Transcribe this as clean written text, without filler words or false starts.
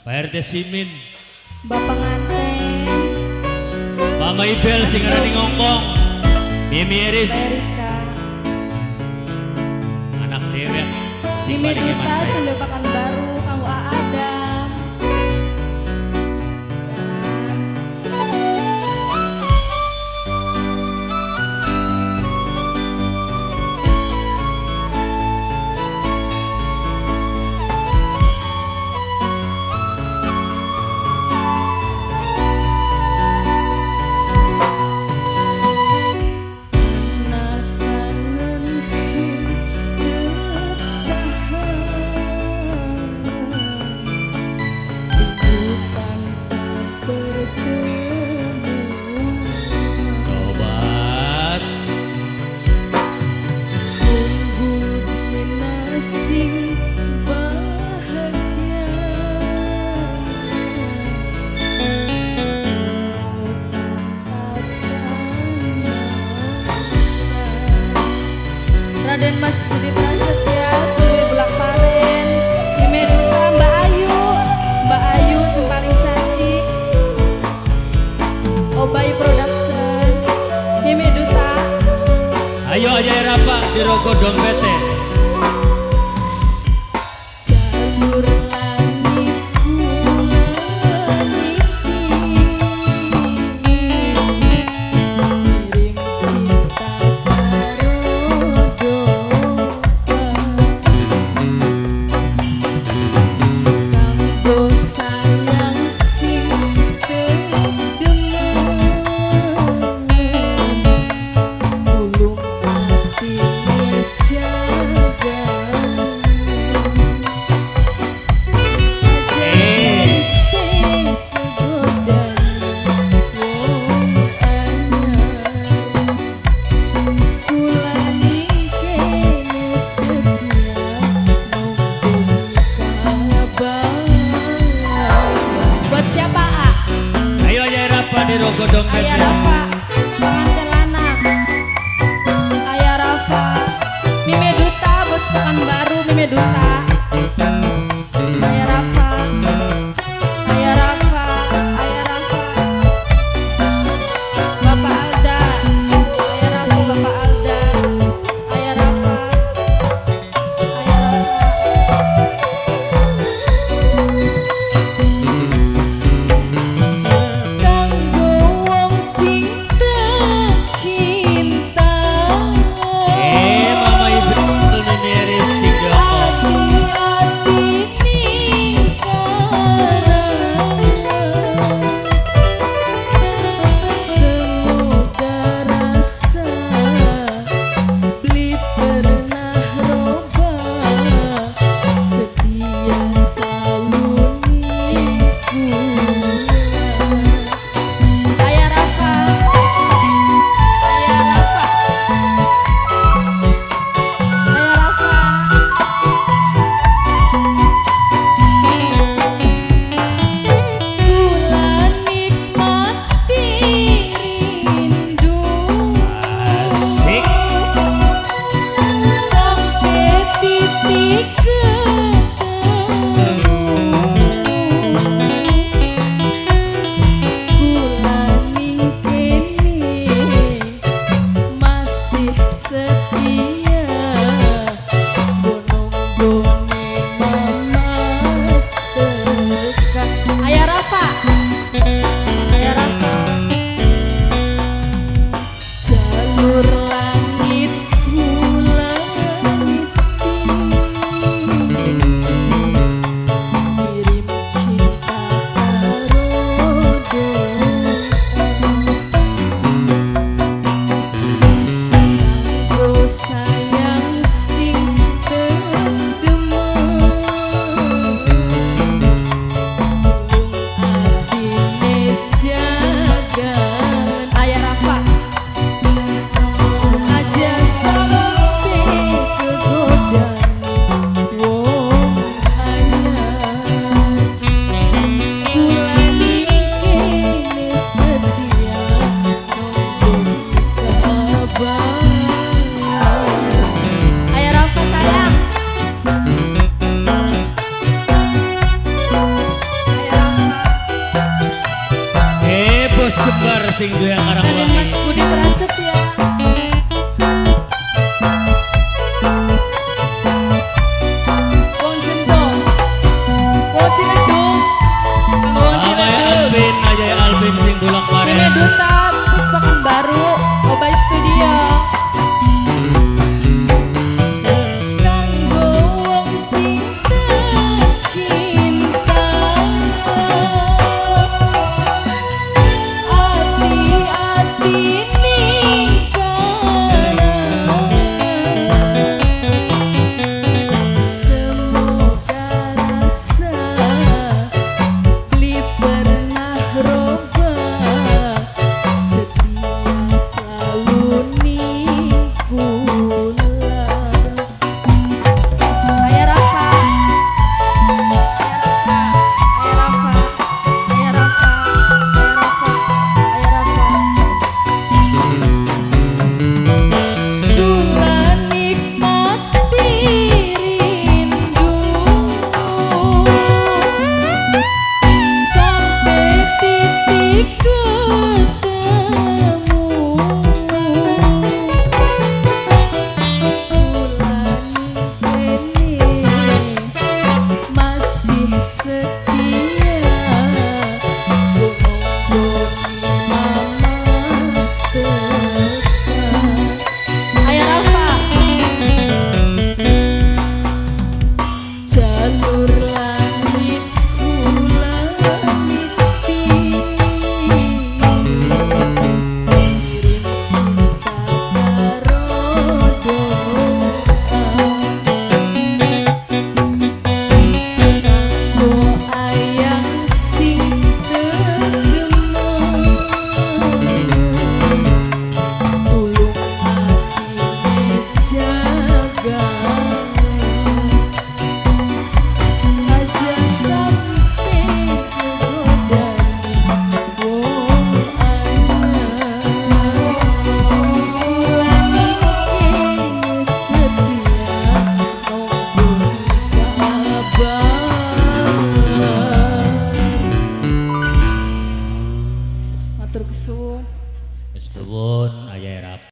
Pak RT Simin, Bapak Nganten, Mama Ibel sing ngarani ngongkong, Mimi Iris, Erika, anak dewek, sing Mimi paling Duta, eman Sunda Pekanbaru, Kang Ua Adam. Tobat, Raden Mas Budi Prasetya, Suri Bulak Paren, Mimi Duta, Mbak Ayu yang paling cantik, Obayu Production, Mimi Duta, ayo aja Rafa di Rogo Dompete. Jalur langit kirim cinta kanggo sayang sing kedemen tulung ati jaga buat siapa Ayo aja Rafa di Rogo Dompete. Ayah Rafa pengantin lanang Ayah Rafa Mimi Duta bos Pekanbaru Mimi Duta Ayah Rafa Ayah Rafa Ayah Rafa Bapak Alda Ayah Rafa Bapak Alda Ayah Rafa Ayah Rafa kanggo wong sing Jembar sing doyan Raden Karangwangi. Mas Budi Prasetya